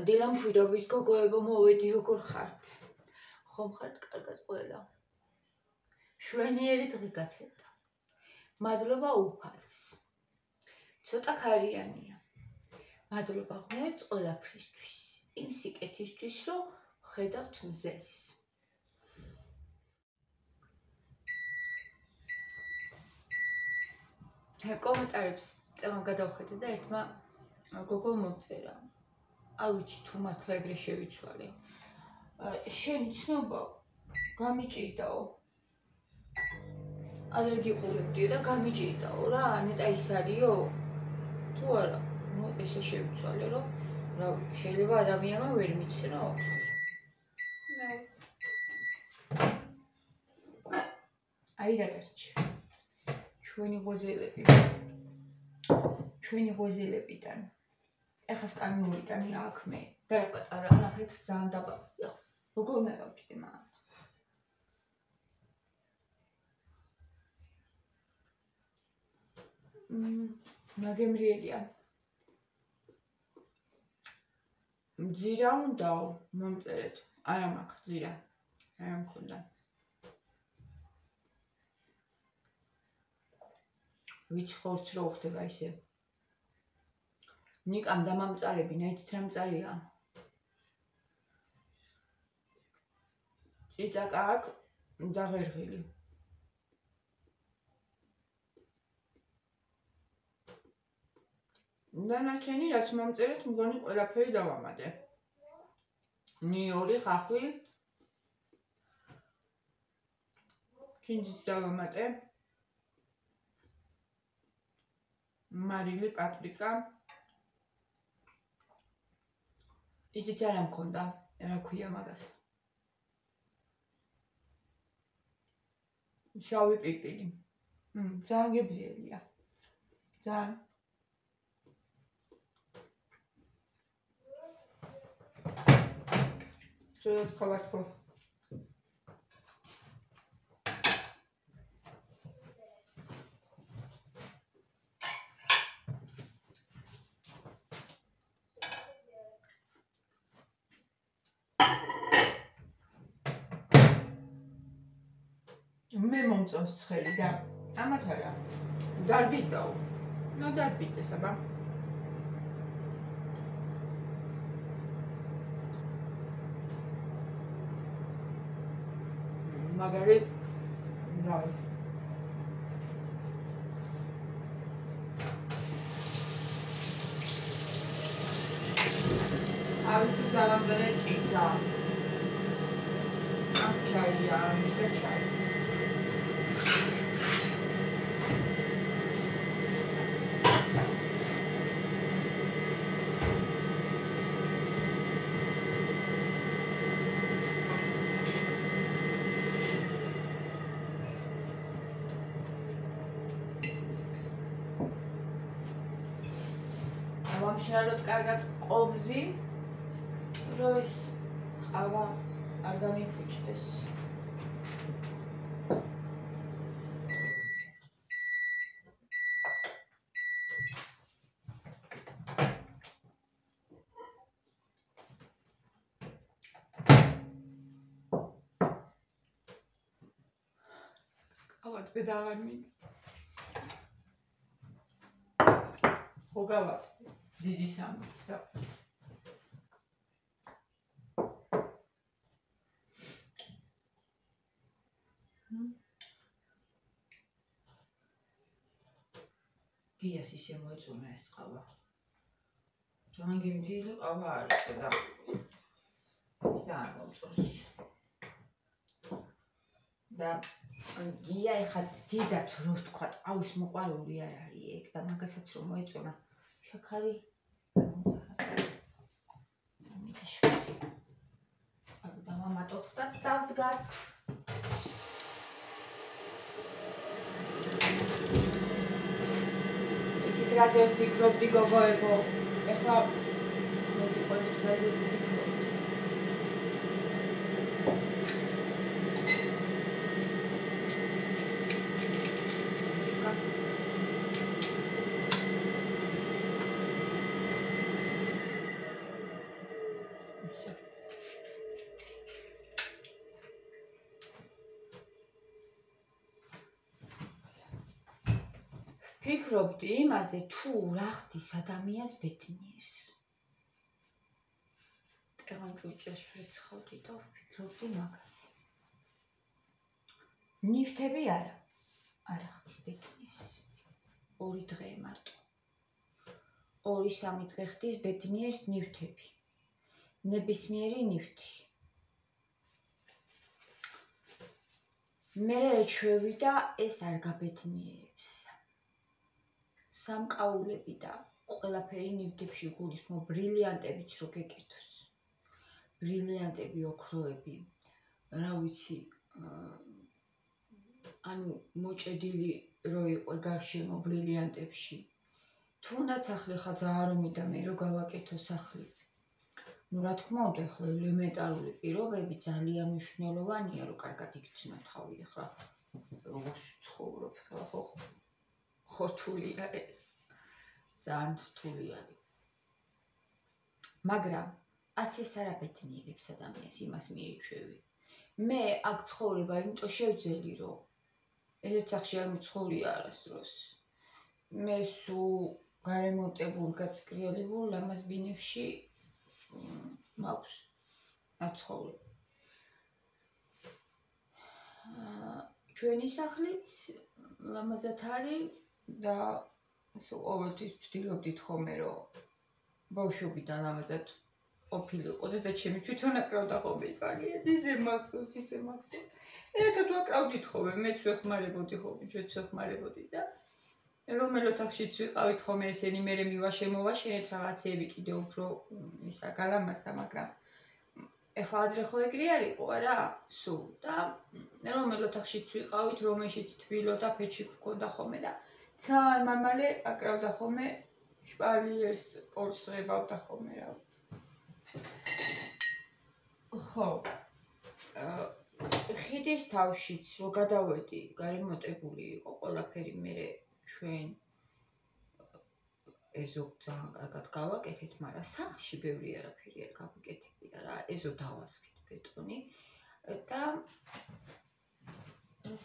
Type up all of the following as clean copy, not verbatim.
დილა მშვიდობის გოგოებო, მოვედი, როგორ ხართ? ხომ ხართ კარგად ყველა? შვენიერი დღე გაცემა. მადლობა უფალს. ცოტა ქარიანია. მადლობა ღმერთს ყველაფრისთვის. იმ სიკეთისთვის, რომ ხედავთ მზეს. კომენტარებს გადავხედე და ერთმა გოგო მომწერა. არ ვიცი თუ მართლა ეგრე შევიცვალე. შენი ცნობა გამიჭირდაო. ადრე გიყურებდიო და გამიჭირდაო რა, ანეტა ის არისო? თუ არა, ნუ ესე შევიცვალე, რომ რავი, შეიძლება ადამიანმა ვერ მიცნობს. აი რა დარჩა. ჩვენი ღოზელებიდან. ეხლა სკანი მოვიტანი აქ მე. და რა პატარა, ნახეთ ძალიან დაბალია. როგორ უნდა დავჭიდე მაგათ? მაგემრიელია. მძირა უნდაო, მომწერეთ. აი ამაკ მძირა. აი ამ მქონდა. ვიცხოვთ რო ხდება ისე. ნიკამ დამამწარები, ნაიდით რა მწარია. წიწაკა აქ და ღერღილი. დანარჩენი რაც მომწერეთ, მგონი ყველაფერი დავამატე. ნიორი, ხახვი. ქინძიც დავამატე. მარილი, პაპრიკა. ისიც არ მქონდა, რა ქვია მაგას. შავი პიპილი. ძალიან გებრიელია. ძალიან. შევეთ ხავათქო. მე მომწონს ცხელი და ამათ არა. დარბიდაო. ნუ დარბიდეს აბა. მაგარი რავი. აუცის დავამზადე ჭიჭა. ამ ჩაია, მისდა ჩაი. ვამშრალოთ კარგად ყოვზი, რომ ის ყავა არ გამიფუჭდეს. ყავად ბედაღარ მინდა. ხოგავად. დიდი სამით და გიას ისე მოეწონა ეს ყავა. ძალიან გემრიელი ყავა არის და ძალიან მომწონს. და გია ეხლა დიდად რო ვთქვათ, ყავის მოყვარული არ არის ეგ და მაგასაც რომ მოეწონა შაქარი დავამატოთ და დავდგათ. იცით რაზე ვფიქრობდი გოგოებო? ეხლა მოგიყვებით რაზე ვფიქრობდი. ესე. ფიქრობდი იმაზე, თუ რა ხდის ადამიანს ბედნიერს. ტელანჭუჭეს შეცხავდი და ვფიქრობდი მაგაზე. ნივთები არა ხდის ბედნიერს. 2 დღე მარტო. 2-3 დღე ხდის ბედნიერს ნივთები. ნებისმიერი ნივთი. მე ეჩვევი და ეს არ გაბედნიერებს. სამკაულები და ყველაფერი ნივთებში გულისხმობ, ბრილიანტებიც რო გეკეთოს. ბრილიანტები, ოქროები, რა ვიცი, ანუ მოჭედილი რო იყო გარშემო ბრილიანტებში. თუნდაც ახლა ხა ძალიან მომიდა მე რო გავაკეთო სახლი. ნუ რა თქმა უნდა, ახლა ელემენტარული პირობები ძალიან მნიშვნელოვანია, რომ კარგად იქცნო თავი. ახლა როგორ ცხოვრობ, ახლა ხო რთულია ეს. ძალიან რთული არის. მაგრამ აც ეს არ აბედნიერებს ადამიანს, იმას მიეჩვევი. მე აქ ცხოვრება იმიტომ შევძელი, რომ ესეც სახში არ მიცხოვრია არასდროს. მე სულ გარემონტებულ, გაწკრიალებულ ლამაზ ბინებში მაქვს აცხოვრები. ჩვენი სახლიც ლამაზად არის და სულ ყოველთვის ვცდილობდით ხოლმე, რომ ბავშვობიდან ლამაზად ყოფილიყო და ჩემი თვითონ აკრავდა ხოლმე იფარგლია, ისე მახსოვს. ერთად ვაკრავდით ხოლმე, მეც ვეხმარებოდი ხოლმე, ჩვენც ვეხმარებოდი და რომელ ოთახშიც ვიყავით ხოლმე ესენი, მერე მივაშენეთ რაღაცეები კიდე უფრო ისა გალამაზდა, მაგრამ ეხლა ადრე ხო ეგრე არ იყო არა? სულ და რომელ ოთახშიც ვიყავით, რომელშიც თბილო და ფეჩიკ ვქონდა ხოლმე და ძალიან მამალე აკრავდა ხოლმე შპალიერს, პორს ღებავდა ხოლმე რა ვიცი. ხო. ხიდის თავშიც რო გადავედი, გარემონტებული იყო ყველაფერი, მერე ჩვენ ეზო ძალიან კარგად გავაკეთეთ, მაგრამ სახლში ბევრი არაფერი არ გავაკეთებია რა, ეზო დავასხით ბეტონი და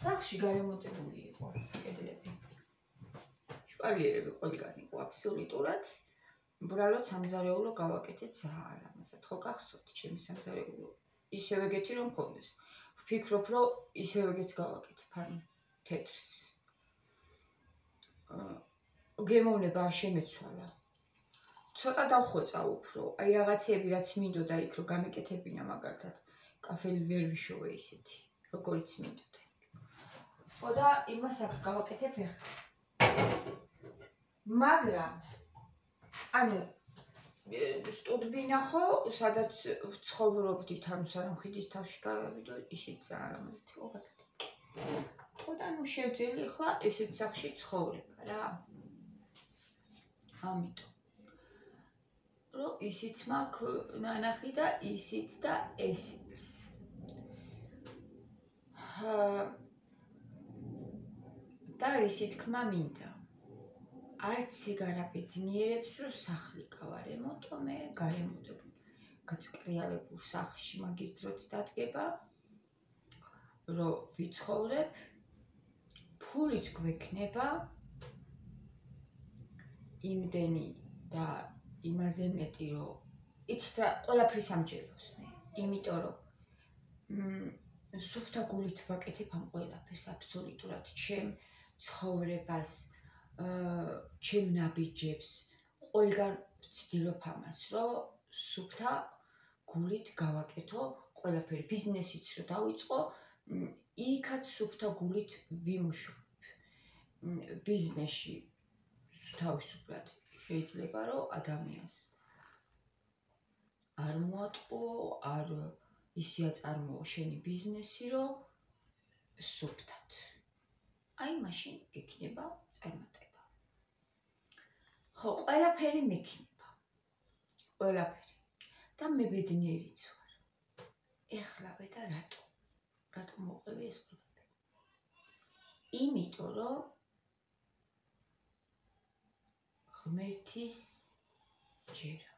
სახლში გარემონტებული იყო კედლები. შპალიერები ყველგან იყო აბსოლუტურად. უბრალოდ სამზარეულო გავაკეთეთ ძალიან ლამაზად. ხო გახსოვთ ჩემი სამზარეულო? ისევ ეგეთი რომ მქონდეს. ვფიქრობ, რომ ისევ ეგეც გავაკეთებ, ანუ თეთრს. გემოვნება არ შემეცვალა. ცოტა დავხვეწა უფრო. აი რაღაცეები რაც მინდოდა იქ რომ გამეკეთებინა მაგალითად, კაფელი ვერ ვიშოვე ისეთი, როგორიც მინდოდა. ხო და იმას აქ გავაკეთებ ახლა. მაგრამ ანუ სტუდბინა ხო, სადაც ვცხოვრობდით, ანუ სანამ ხიდის თავში გავავიდო, ისიც ძალიან ლამაზად იყო გაკეთებული. ხო და ნუ შევძელი ახლა ესეთ სახლში ცხოვრება რა. ამიტომ რომ ისიც მაქვს ნანახი და ისიც და ესიც. და რისი თქმა მინდა. არც ეგ არაბედნიერებს, რომ სახლი გავარემონტო მე, გარემონტებულ, გაწკრიალებულ სახლში მაგის დროც დადგება, რომ ვიცხოვრებ, ფულიც გვექნება, იმდენი და იმაზე მეტი, რომ იცით რა, ყველაფრის ამჯერავს მე, იმიტომ რომ სუფთა გულით ვაკეთებ ამ ყველაფერს აბსოლუტურად ჩემ ცხოვრებას, ჩემ ნაბიჯებს, ყველგან ვცდილობ ამას, რომ სუფთა გულით გავაკეთო ყველაფერი, ბიზნესიც რომ დავიწყო, იქაც სუფთა გულით ვიმუშავებ. ბიზნესში თავისუფლად შეიძლება რომ ადამიანს არ მოატყუო, არ ისე აწარმოო შენი ბიზნესი, რომ სუფთად. აი მაშინ გექნება წარმატება. ხო, ყველაფერი მექნება. ყველაფერი. და მე ბედნიერიც ვარ. ეხლავე და რატო? რატო მოყევი ეს ყველაფერი? იმიტომ რომ ღმერთის ჯერა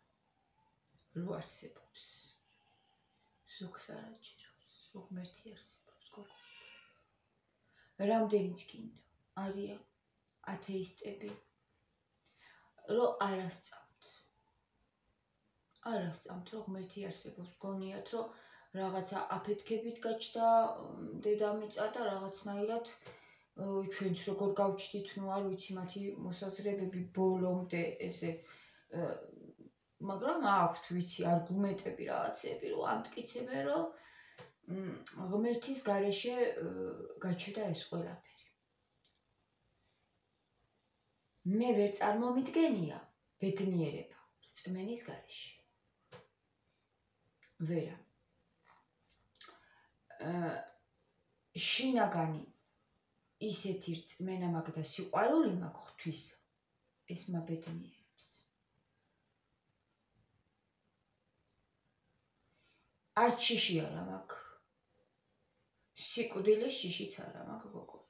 რო არსებობს. ზოგს არ აჭირავს, რო ღმერთი არსებობს, გოგო. რამდენიც გინდა, არიან ათეისტები, რო არასწამთ, რო ღმერთი არსებობს, გონიათ, რომ რაღაცა აფეთქებით გაჩნდა დედამიწა და რაღაცნაირად ჩვენც როგორ გავჩდით, ნუ არ ვიცი მათი მოსაზრებები ბოლომდე ესე მაგრამ აქვთ ვიცი არგუმენტები რაღაცები, რომ ამტკიცებენ, რომ ღმერთის გარეშე გაჩნდა ეს ყველაფერი. მე ვერ წარმომიდგენია ბედნიერება რწმენის გარეშე. ვერა. შინაგანი ისეთი რწმენა მაქვს და სიყვარული მაქვს ღვთის, ეს მაბედნიერებს. არც შიში არა მაქვს. სიკვდილის შიშიც არა მაქვს, გოგო.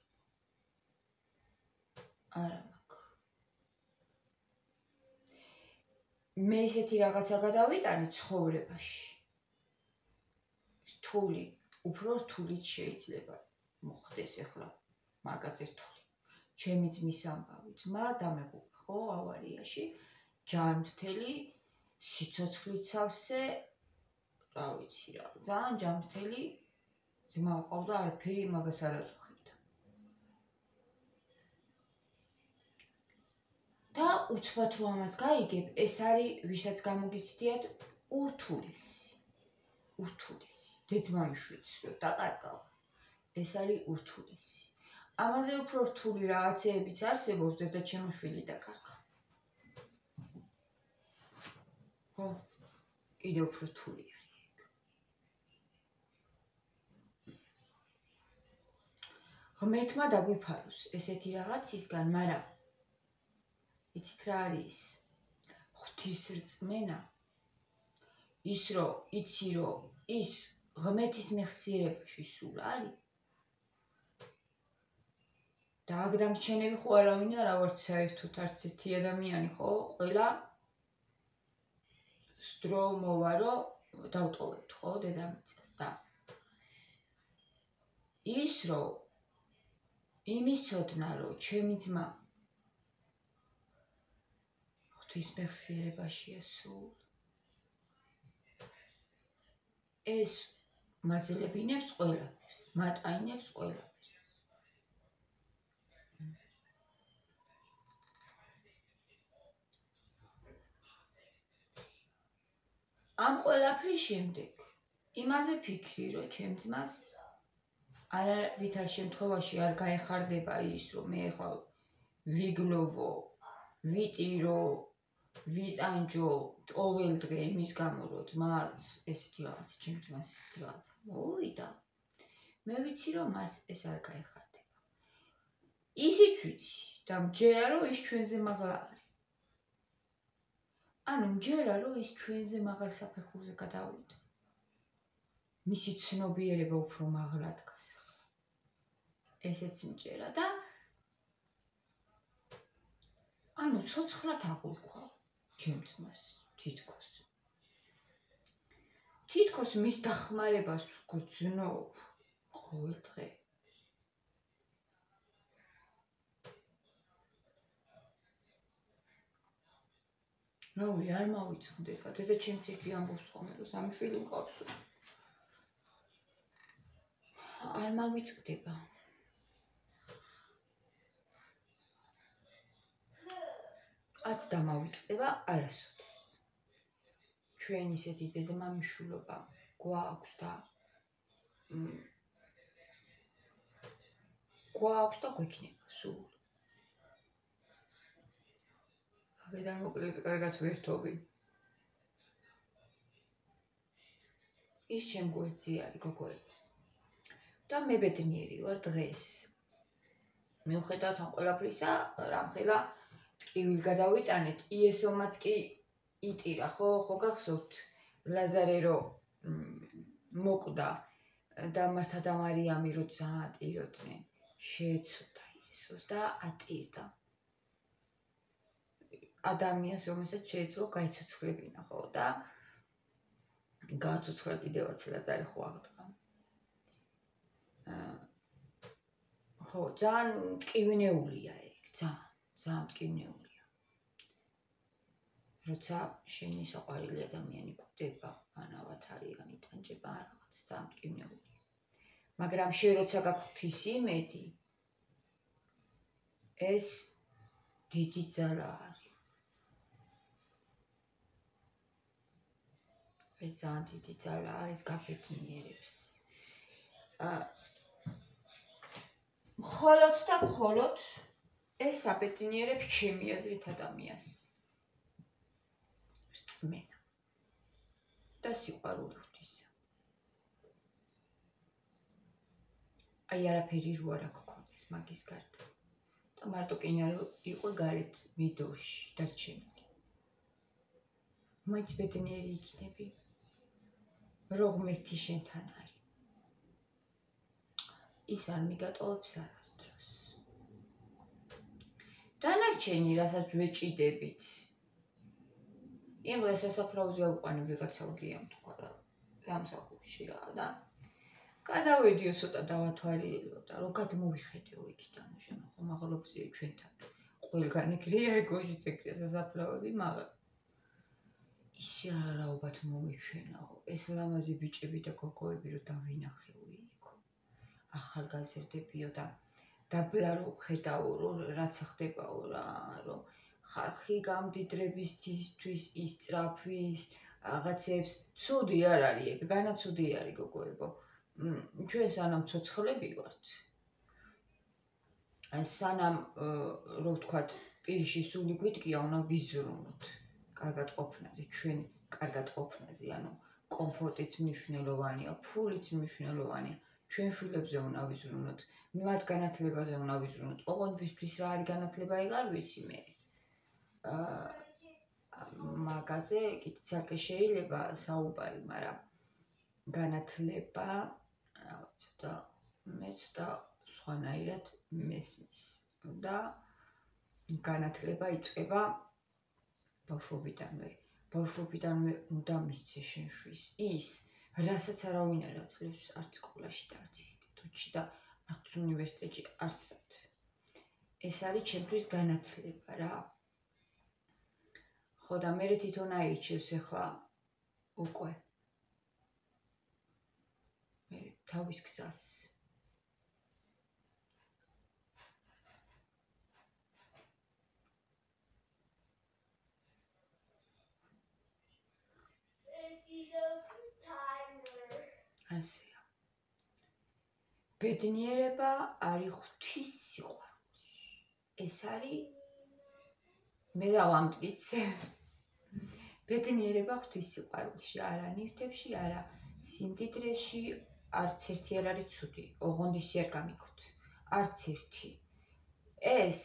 არა მაქვს. მე ისეთი რაღაცა გადავიტანე ცხოვრებაში. რთული, უფრო რთულიც შეიძლება მოხდეს ახლა მაგაზე რთული. ჩემი ძმის ამბავი, ძმა დამეგუპა ხო ავარიაში, ჯანმრთელი, სიცოცხლით სავსე, რა ვიცი რა, ძალიან ჯანმრთელი ძმა მყავდა, არაფერი მაგას არ აწუხებდა. და უცბად რომ ამას გაიგებ, ეს არის ვისაც გამოგიცდიათ ურთულესი. დედმამიშვილს რო დაკარგავ. ეს არის ურთულესი. ამაზე უფრო რთული რაღაცეებიც არსებობს, დედაჩემოშვილი დაკარგა. ხო, კიდევ უფრო რთული არის ეგ. ღმერთმა დაგვიფაროს ესეთი რაღაცისგან, მაგრამ იცით რა არის? ღვთის რწმენა ის რომ იცი რომ ის ღმერთის მეხსიერებაში სულ არის და აქ დამრჩენები ხო არავინ არა ვართ საერთოდ არც ერთი ადამიანი ხო ყველა სდრო მოვა რომ დავტოვებთ ხო დედამიწას და ის რომ იმის ცოდნა რომ ჩემი ძმა ღვთის მეხსიერებაშია სულ ეს მაძლებინებს ყველაფერს, მატაინებს ყველაფერს. ამ ყველაფრის შემდეგ იმაზე ფიქრი, რომ ჩემ ძმას არავითარ შემთხვევაში არ გაეხარდება ის, რომ მე ახლა ვიგლოვო, ვიტირო, ვიტანჯო ყოველდღე იმის გამო, რომ ძმას ესეთი რაღაც, ჩემ ძმას ესეთი რაღაც მოვიდა. მე ვიცი, რომ მას ეს არ გაეხარდება. ისიც ვიცი და მჯერა, რომ ის ჩვენზე მაღლა არის. ანუ მჯერა, რომ ის ჩვენზე მაღალ საფეხურზე გადავიდა. მისი ცნობიერება უფრო მაღლა დგას. ესეც მჯერა და ანუ ცოცხლად აღვიქვა ჩემ ძმას თითქოს. თითქოს მის დახმარებას ვგრძნობ ყოველ დღე. რავი, არ მავიწყდება. დედაჩემიც იქ ამბობს ხოლმე, რომ სამი შვილი მყავს. არ მავიწყდება. ათ დამავიწყდება არასოდეს. ჩვენ ისეთი დედმამიშვილობა გვაქვს და გვექნება სულ. აქედან მოკლედ კარგად ვერთობი. ის ჩემ გვერდზე არის გოგოები. და მე ბედნიერი ვარ დღეს. მიუხედავად ამ ყველაფრისა, რამხელა ტკივილი გადავიტანეთ, იესომაც კი იტირა, ხო გახსოვთ ლაზარე რო მოკვდა და მართა და მარიამი რო ძალიან ტიროდნენ, შეეცოდა იესოს და ატირდა. ადამიანს, რომელსაც შეეძლო გაიცოცხლებინა, ხო და გააცოცხლა კიდევაც ლაზარე ხო აღდგა. ხო, ძალიან მტკივნეულია ეგ, ძალიან მტკივნეულია. როცა შენი საყვარელი ადამიანი გვდება, ანავად არიანი ტანჯება რაღაც ძალიან მტკივნეულია. მაგრამ შენ როცა გაქვთ ის იმედი, ეს დიდი ძალა არის. ეს ძალიან დიდი ძალაა, ეს გაბედნიერებს. მხოლოდ და მხოლოდ ეს აბედნიერებს ჩემი აზრით ადამიანს. რწმენა და სიყვარული ღვთისა. აი არაფერი რო არ გქონდეს მაგის გარდა. და მარტო კენა რო იყო გარეთ მიდორში დარჩენილი. მაინც ბედნიერი იქნები. რო ღმერთი შენთან არის. ის არ მიგატოვებს არასდროს. დანარჩენი, რასაც ვეჭიდებით. იმ დღეს სასაფლაოზე ავყვანი ვიღაცა გიამ თქვა რა სამსახურში რა და გადავედიო ცოტა დავათვალიერო და რო გადმოვიხედეო იქიდან შენ ხომ აღლობზე ჩვენთან ყველგან ეგრე არის გოჟიც ეგრე სასაფლაოები მაგრამ ისე არაობათ მომეჩვენაო ეს ლამაზი ბიჭები და გოგოები რო დავინახეო იქ ახალგაზრდებიო და დაბლარო ხედავო რომ რაც ხდებაო რა რომ ხალხი გამდიდრებისთვის ისწრაფვის რაღაცებს ცუდი არ არის ეგ განაცუდი არის გოგოებო ჩვენ სანამ ცოცხლები ვართ სანამ რო ვთქვათ პირში სული გვიდგია უნდა ვიზრუნოთ კარგად ყოფნაზე ჩვენ კარგად ყოფნაზე ანუ კომფორტიც მნიშვნელოვანია ფულიც მნიშვნელოვანია ჩვენ შულებზე უნდა ვიზრუნოთ მათ განათლებაზე უნდა ვიზრუნოთ ოღონდისთვის რა არის განათლება ეგ არ ვიცი მე მაგაზე კიდე ცალკე შეიძლება საუბარი მაგრამ განათლება ცოტა მე ცოტა სხვანაირად მესმის და განათლება იწყება ბავშვობიდანვე უნდა მისცე შენშვის ის რასაც არავინ არ აძლევს არც სკოლაში და არც ინსტიტუტში და არც უნივერსიტეტში არსად ეს არის ჩემთვის განათლება რა ხო და მე თვითონ აირჩევს ახლა უკვე მე თავის გზას ასეა ბედნიერება არის ღვთის სიყვარულში ეს არის მე დავამტკიცე ბედნიერება ღვთის სიყვარულში არა ნივთებში არა სიმდიდრეში არც ერთი არ არის ცუდი ოღონდ ისე არ გამიგოთ არც ერთი ეს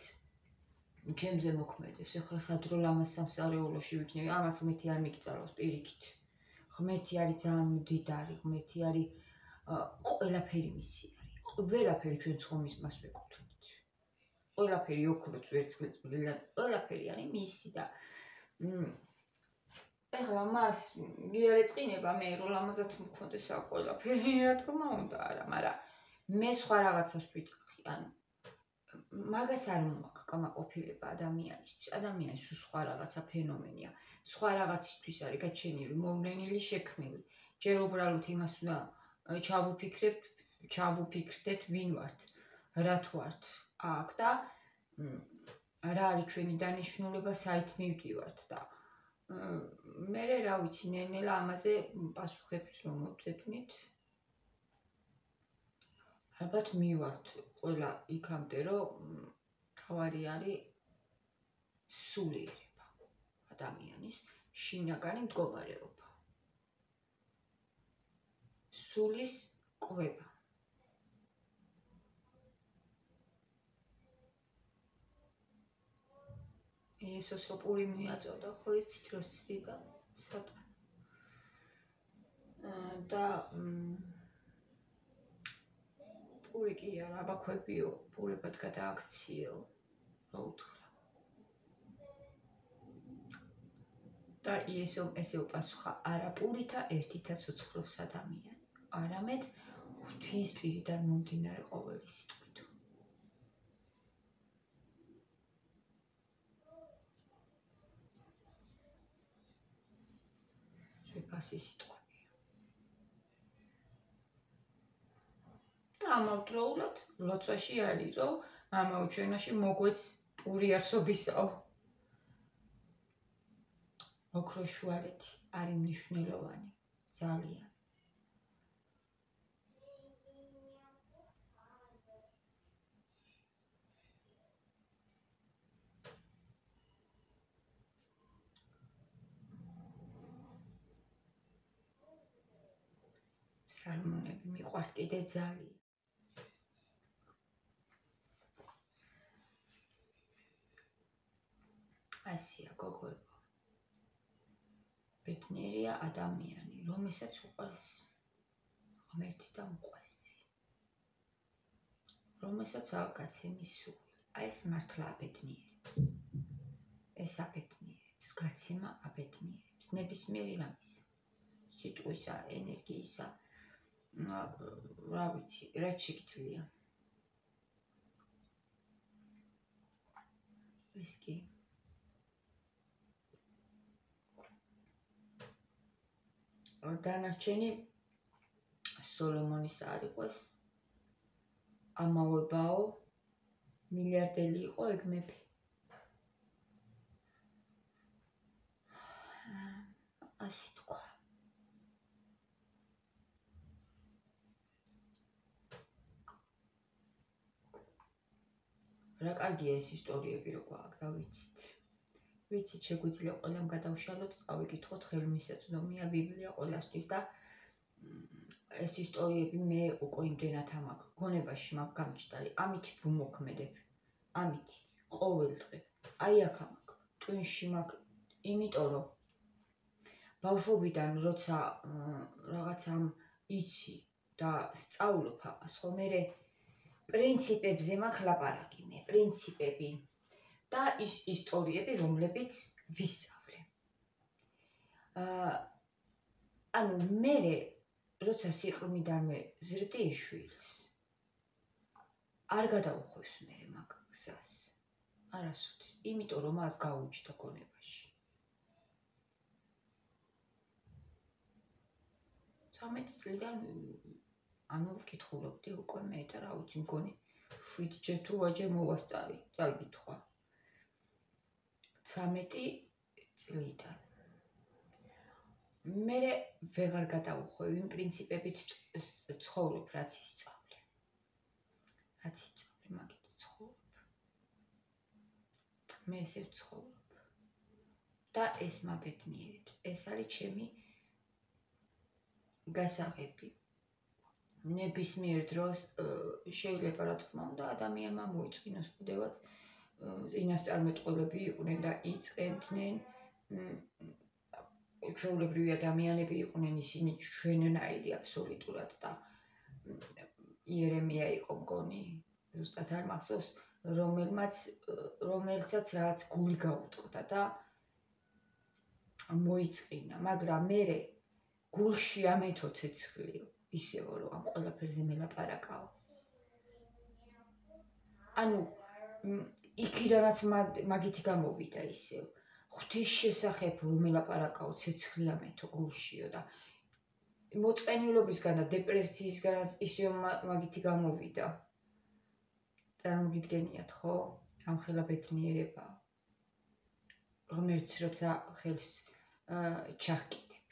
ჩემზე მოქმედებს ეხლა სადრო ლამაზ სამსარეულოში ვიქნები ამას ღმერთი არ მიგწალოს პირიქით ღმერთი არის ძალიან მდიდარი ღმერთი არის ყველაფერი მისი არის ყველაფერი ჩვენ ცხომის მას ვეკუთვნით ყველაფერი ოქროც ვერცხლიც ყველაფერი არის მისი და ეხლა მას გიარეწყინება მე რომ ლამაზად მქონდეს ყველაფერი რა თქმა უნდა არა მაგრამ მე სხვა რაღაცას ვიწყახი ანუ მაგას არ მომაქვს კამაყოფილება ადამიანის სხვა რაღაცა ფენომენია სხვა რაღაცისთვის არის გაჩენილი მოვლენილი შექმნილი ჯერ უბრალოდ იმას უნდა ჩავუფიქრდეთ ვინ ვართ რათ ვართ აქ და რა არის ჩვენი დანიშნულება საით მივდივართ და მე რა ვიცი ნელ-ნელა ამაზე პასუხებს რომ მოვძებნით ალბათ მივართ ყველა იქამდე რომ თავარი არის სულიერება ადამიანის შინაგანი მდგომარეობა სულის კვება იესოს რო პური მიაწოდა ხო იცით რო ცდიდა სატანი და პური კი არა აბაქვებიო პურებად გადააქციეო რა უთხრა და ესე უპასუხა არაპურითა ერთითა ცოცხლობს ადამიანი, არამედ ღვთის პირიდან მომდინარე ყოველი სიტყვით. შეფასი სიტყვებია. და ამავდროულად ლოცვაში არის, რომ ამავე ჩვენაში მოგვეც პური არსობისაო. ოქროს შუალეთი არის მნიშვნელოვანი, ძალიან. სალმონები მიყვარს კიდე ძალიან. ასია გოგოებო. ბედნიერია ადამიანი, რომელსაც უყვარს ღმერთი და მყვასი. რომელსაც აღგაცემის სული. აი ეს მართლა აბედნიერებს. ეს აბედნიერებს, გაცემა აბედნიერებს. ნებისმიერი რამის. სიტყვისა, ენერგიისა, რა ვიცი, რაც შეგიძლია. ეს კი დანარჩენი სოლომონის არ იყოს. ამავე ბაო მილიარდელი იყო ეგ მეფე. ასე თქვა. რა კარგია ეს ისტორიები რო გვაქვს, და ვიცით. ვიცით, შეგვიძლია ყველამ გადავშალოთ, წავიკითხოთ, ხელმისაწვდომია ბიბლია ყველასთვის და ეს ისტორიები მე უკვე იმდენად ამაქვს. გონებაში მაქვს გამჭდარი, ამით ვუმოქმედებ. ამით ყოველ დღე. აი აქ ამაქვს. ტვინში მაქვს, იმიტომ რომ ბავშვობიდან როცა რაღაცა იცი და სწავლობ ამას, ხო მე პრინციპებზე მაქვს ლაპარაკი მე, პრინციპები და ის ისტორიები, რომლებიც ვისწავლე. ანუ მე როცა სიყრმიდანვე ზრდი შვილს, არ გადაუხვევს მე მაგ გზას. არასოდეს, იმიტომ რომ მას გაუჩნდა გონებაში. 13 წლიდან ანუ ვკითხულობდი უკვე მე და რა ვიცი მგონი 7 ჯერ თუ 8 ჯერ მოვასწარი, წაგიკითხვა. 13 წლიდან. მე ვეღარ გადაუხვევ იმ პრინციპებით ცხოვრობ, რაც ისწავლე. რაც ისწავლე, მაგით ცხოვრობ. მე ესე ვცხოვრობ. და ეს მაბედნიერებს. ეს არის ჩემი გასაღები. ნებისმიერ დროს შეიძლება რა თქმა უნდა ადამიანმა მოიწინოს კიდევაც წინასწარმეტყველები იყვნენ და იწყებდნენ ჩვეულებრივი ადამიანები იყვნენ, ისინი ჩვენნაირი აბსოლუტურად და იერემია იყო მგონი, ზუსტად არ მახსოვს, რომელსაც რაღაც გული გაუტყდა და მოიწყინა, მაგრამ მე გულში ამეთო ცეცხლიო, ისევ რომ ამ ყველაფერზე მელაპარაკაო. ანუ იქიდანაც მაგითი გამოვიდა ისევ. ღვთის შესახებ რომ მელაპარაკაო, ცეცხლი ამეთო გულშიო და მოწყენილობისგან და დეპრესიისგანაც ისევ მაგითი გამოვიდა. წარმოგიდგენიათ, ხო? ამხელა ბედნიერება. ღმერთს როცა ხელს ჩახკიდებ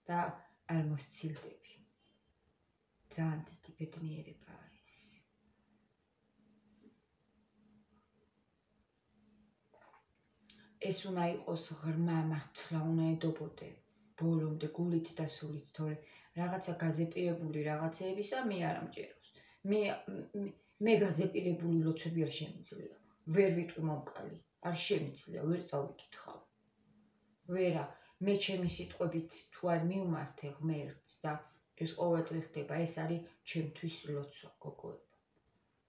და არ მოსცილდები. ძალიან დიდი ბედნიერებაა ეს. ეს უნდა იყოს ღრმა, მართლა უნდა ედობოდე ბოლომდე გულით და სულით, თორე რაღაცა გაზეპირებული რაღაცეებისა მე არ ამჯეროს. მე გაზეპირებული ლოცვები არ შემიძლია. ვერ ვიტყვი მომკალი, არ შემიძლია, ვერ წავიკითხავ. ვერა, მე ჩემი სიტყვებით თუ არ მივმართე ღმერთს და ეს ყოველდღე ხდება, ეს არის ჩემთვის ლოცვა, გოგოებო.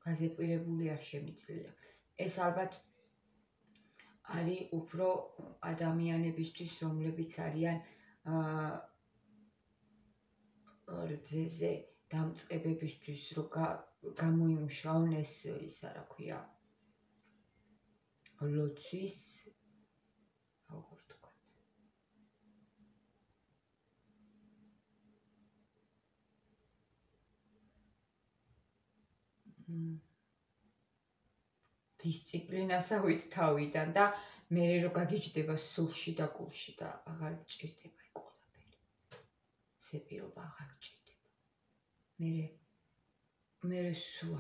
გაზეპირებული არ შემიძლია. ეს ალბათ არის უფრო ადამიანებისთვის, რომლებიც არიან რძეზე დამწყებებისთვის, რომ გამოიმუშაონ ეს ისა რა ქვია ლოცვის როგორ თქვათ დისციპლინასავით თავიდან და მე რო გაგიჯდება სულში და გულში და აღარ გჭირდება ყველაფერი. ესე პირობა აღარ გჭირდება. მე სულ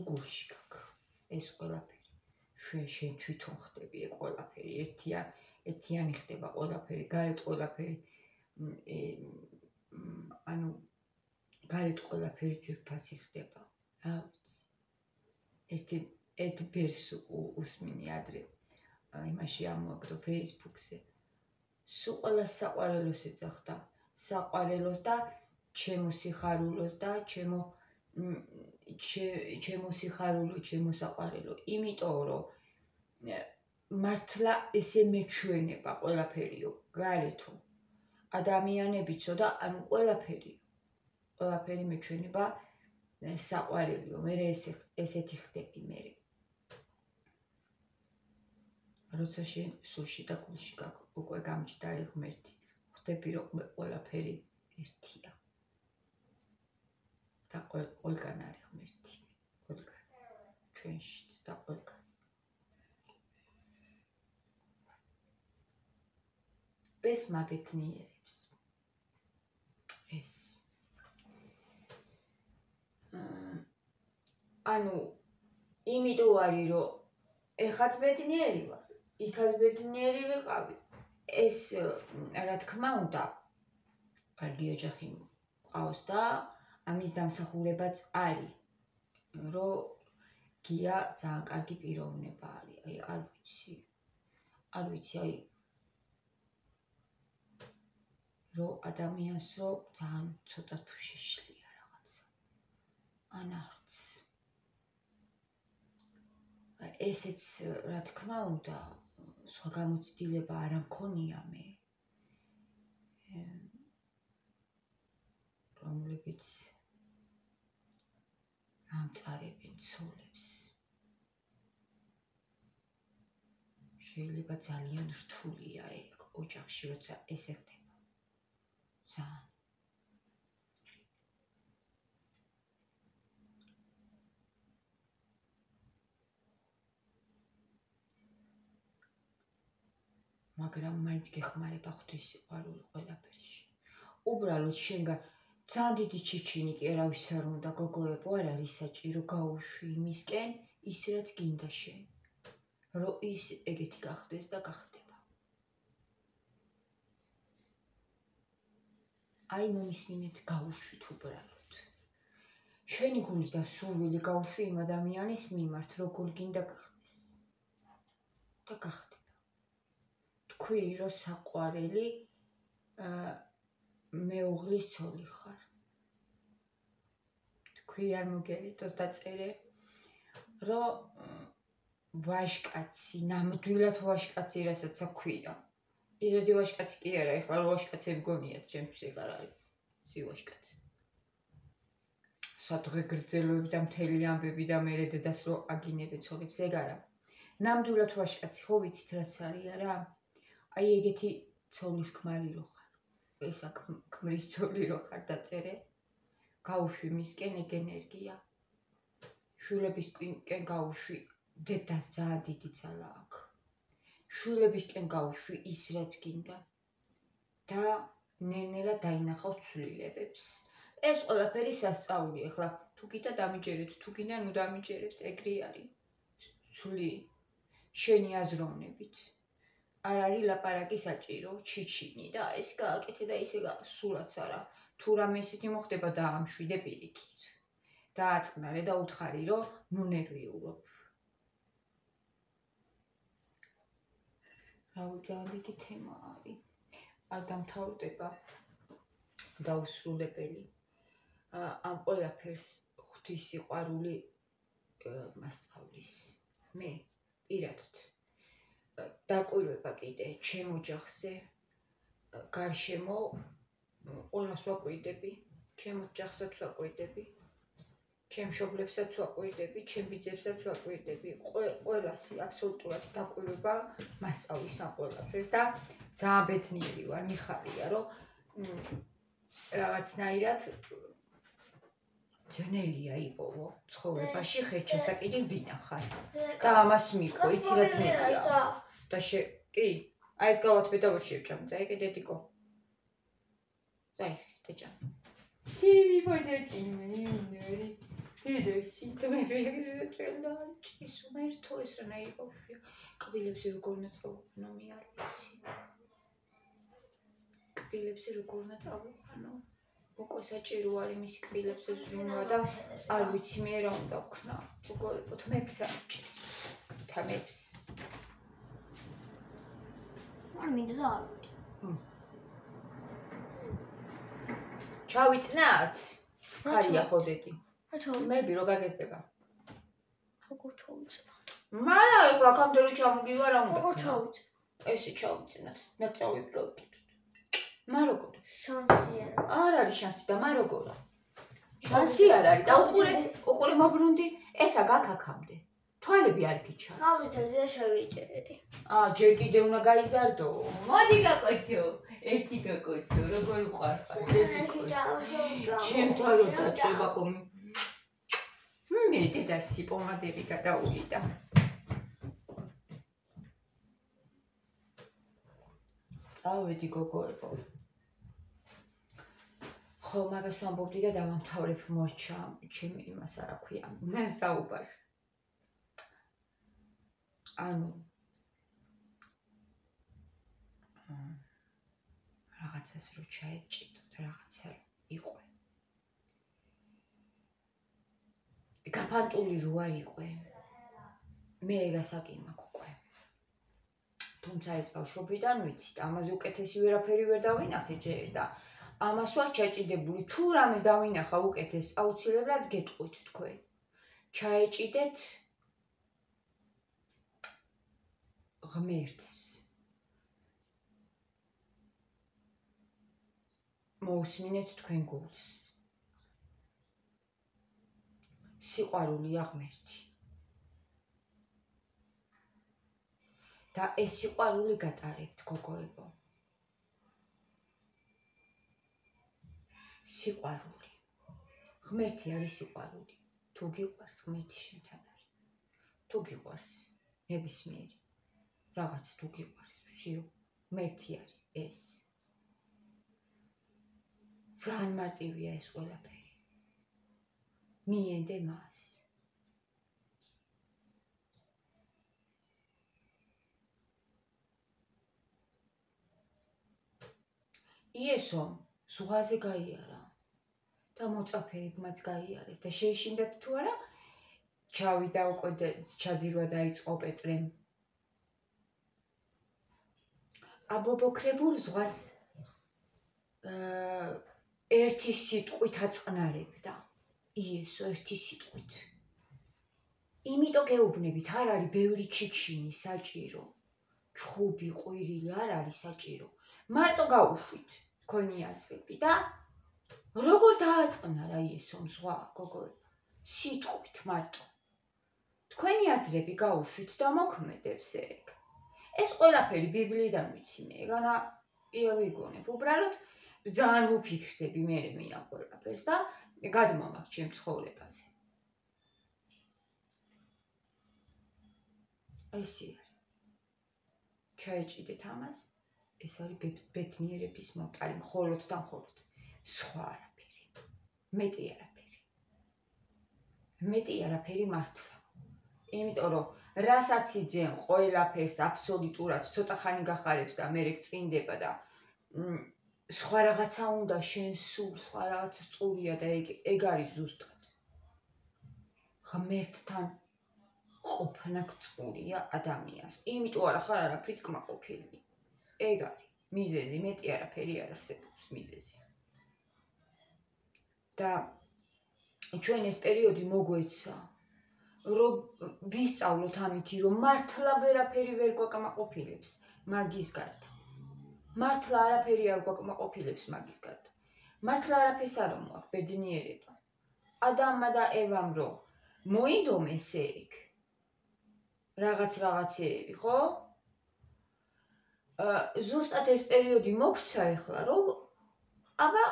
გულში გაქვს ეს ყველაფერი. შენ თვითონ ხდები ეს ყველაფერი. ერთიანი ხდება ყველაფერი, გარეთ ყველაფერი ანუ გარეთ ყველაფერი ძვირფასი ხდება. რა ვიცი. ერთი ბერს უსმინი ადრე იმაში ამოაგდო Facebook-ზე. სულ ყველა საყვარელოს ეძახდა. საყვარელოს და ჩემო სიხარულოს და ჩემო სიხარულო, ჩემო საყვარელო. იმიტომ რომ მართლა ესე მეჩვენება ყველაფერიო, გარეთო. ადამიანებიცო და ანუ ყველაფერი მეჩვენება საყვარელიო. მე ესეთი ხდები მე. როცა შენ სულში და გულში უკვე გამჯდარი ღმერთი, ხვდები რომ ყველაფერი ერთია. და ყველგან არის ღმერთი. ყველგან. ჩვენშიც და ყველგან. ეს მაბედნიერებს. ეს. ანუ იმიტომ არის რომ ეხაც ბედნიერი ვარ. იქაც ბედნიერი ვიყავი. ეს რა თქმა უნდა კარგი ოჯახი მყავს და ამის დამსახურებაც არის. რომ გია ძალიან კარგი პიროვნება არის. აი არ ვიცი აი რომ ადამიანს რომ ძალიან ცოტა თუ შეშლია რაღაცა. ან არც. ესეც რა თქმა უნდა სხვა გამოცდილება არ მქონია მე. რომლებიც ამწარებენ ცოლებს. შეიძლება ძალიან რთულია ეგ ოჯახში, როცა ესე ხდება. ძალიან. მაგრამ მაინც გეხმარება ღვთის სიყვარული ყველაფერში. უბრალოდ შენგან ძალიან დიდი ჩიჩინი კი არავის არ უნდა გოგოებო, არ არის საჭირო გაუშვი იმისკენ ის რაც გინდა შენ. რომ ის ეგეთი გახდეს და გახდება. აი მომისმინეთ გაუშვით უბრალოდ. შენი გული და სურვილი გაუშვი იმ ადამიანის მიმართ, როგორ გინდა გახდეს. და გახდება. თქვი რომ საყვარელი მეუღლის ცოლი ხარ. თქვი არ მოგერიდოს დაწერე რომ ვაჟკაცი, ნამდვილად ვაჟკაცი, რასაც აქვია. ისეთი ვაჟკაცი კი არა, ეხლა ვაჟკაცები გონიათ, ჩემთვის ეგ არ არის. ვაჟკაცი. სადღე გრძელვები და მთელი ამბები და მერე დედას რო აგინებე ცოლებს, ეგ არა. ნამდვილად ვაჟკაცი ხო ვიცით რაც არის არა? აი ეგეთი ცოლის ქმარი რო ხარ. ესა ქმრის ცოლი რო ხარ დაწერე. გაუშვი მისკენ ეგ ენერგია. შვილებისკენ გაუშვი. დედას ძალიან დიდი ძალა აქვს. შვილებისკენ გაუშვი ის რაც გინდა. და ნელ-ნელა დაინახავ ცვლილებებს. ეს ყველაფერი სასწაული. ეხლა თუ გინდა დამიჯერებთ, თუ გინდა ნუ დამიჯერებთ, ეგრე არის. ცვლი შენი აზროვნებით. არ არის ლაპარაკი საჭირო, ჩიჩინი და ეს გააკეთე და ისე სულაც არა. თუ რამე ისეთი მოხდება დაამშვიდე პირიქით. დააწყნარე და უთხარი რომ ნუ ნერვიულობ. რავი, ძალიან დიდი თემა არის. არ დამთავრდება დაუსრულებელი. ამ ყველაფერს ღვთის სიყვარული მასწავლის. მე პირადად დაკვირვება კიდე ჩემ ოჯახზე გარშემო ყველას ვაკვირდები ჩემ ოჯახსაც ვაკვირდები ჩემ მშობლებსაც ვაკვირდები ჩემ ბიძებსაც ვაკვირდები ყველას აბსოლუტურად დაკვირვება მასწავლის ამ ყველაფერს და ძალიან ბედნიერი ვარ მიხარია რომ რაღაცნაირად ძნელია იპოვო ცხოვრებაში ხელჩასაკიდი ვინახარ და ამას მიყვე იცი რა ძნელია და კი აი ეს გავათბე და ვერ შევჭამ წაი კიდე დიკო წაი დეჭა სივი პოჯეტინი დედასი თუ მე ვიგეჭელა ჭისო მერთო ეს რანაირი ბავშვია კბილებზე როგორ უნდა წავუყნო მე არ ვიცი კბილებზე როგორ უნდა წავუყნო უკვე საჭირო არის მისი კბილებზე ზრუნვა და არ ვიცი მე რა უნდა ვქნა უკვე თმებს არ ჭირს თმებს არ მინდა და არ ჩავიწნათ ხარია ხოდეთი მე ბირო გაგეზდება როგორ ჩავიწნა მარა ეხლა კამდელი ჩამოგივა რა უნდა როგორ ჩავიწნა ესე ჩავიწნათ ნაწავით გავკეთოთ მა როგორ შანსი არ არის შანსი და მა როგორა შანსი არ არის და უყურე მობრუნდი ესა გაქაქამდე თვალები არ გიჩა გავიწევდი და შევიჭერდი ჯერ კიდე უნდა გაიზარდო მოდი გაკოცო ერთი გაკოცო როგორ უყვარხარ ჩემთან რო დაწובה ხომ მე დედასი პომადები გადაუვიდა წავედი გოგოებო ხო მაგას ვამბობდი და დავამთავრებ მორჩა ჩემი იმას არა ქვია საუბარს ანუ რაღაცას რო ჩაეჭიდოთ რაღაცა იყო გაფანტული რო არ იყო მე გასაკი მაქვს უკვე თუმცა ეს ბავშვობიდან ვიცით ამაზე უკეთესი ვერაფერი ვერ დავინახე ჯერ და ამას ვარ ჩაჭიდებული თუ რამეს დავინახა უკეთეს აუცილებლად გეტყვით თქვენ ჩაეჭიდეთ ღმერთს მოусმინეთ თქვენ გულს სიყვარულია ღმერთი და ეს სიყვარული გატარებთ გოგოებო სიყვარული ღმერთი არის სიყვარული თუ გიყვარს ღმერთი შენთან არის თუ გიყვარს ნებისმიერი რაღაც თუ გიყვარს ვშიო ღმერთი არის ეს ძალიან მარტივია ეს ყველაფერი მიენდე მას იესო ზღვაზე გაიარა და მოწაფეებმაც გაიარეს და შეეშინდათ თუ არა ჩავიდა უკვე ჩაძირვა დაიწყო პეტრემ აბობოქრებულ ზღვას ერთი სიტყვით აწყნარებდა იესო ერთი სიტყვით იმიტომ გეუბნებით არ არის ბევრი ჩიჩინი საჭირო ჩხუბი ყვირილი არ არის საჭირო მარტო გაუშვით თქვენი აზრები და როგორ დააწყნარა იესომ ზღვა გოგოებო სიტყვით მარტო თქვენი აზრები გაუშვით და მოქმედებს ეგ ეს ყველაფერი ბიბლიიდან ვიცი მე ეგანა ვიგონებ უბრალოდ ძალიან ვუფიქრდები მე ამ ყველაფერს და გადმომაქვს ჩემ ცხოვრებაზე ესე არის ჩაეჭიდეთ ამას ეს არის ბედნიერების მოტარი მხოლოდ და მხოლოდ სხვა არაფერი მეტი არაფერი მართლა იმიტომ რომ რასაც იძენ ყველაფერს აბსოლუტურად ცოტა ხანი გახარებს და მე წინდება და სხვა რაღაცა უნდა შენ სულ სხვა რაღაცა სწორია და ეგ არის ზუსტად ღმერთთან ყოფნა გწურია ადამიანს იმიტომ არა ხარ არაფრით კმაყოფილი ეგ არის მიზეზი მეტი არაფერი არ არსებობს მიზეზი და ჩვენ ეს პერიოდი მოგვეცა რომ ვისწავლოთ ამითი, რომ მართლა ვერაფერი ვერ გვაკმაყოფილებს მაგის გარდა. მართლა არაფერი არ გვაკმაყოფილებს მაგის გარდა. მართლა არაფერს არ მოაქვს ბედნიერება. ადამმა და ევამ რომ მოიდომეს ეგ რაღაცეები, ხო? ზუსტად ეს პერიოდი მოგვცა ახლა, რომ აბა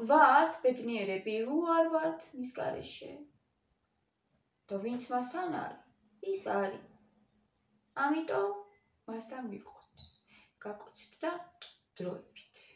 ვართ ბედნიერები, რო არ ვართ მის გარეშე. და ვინც მასთან არის, ის არის. ამიტომ მასთან ვიყოთ. გაკოცეთ და დროებით.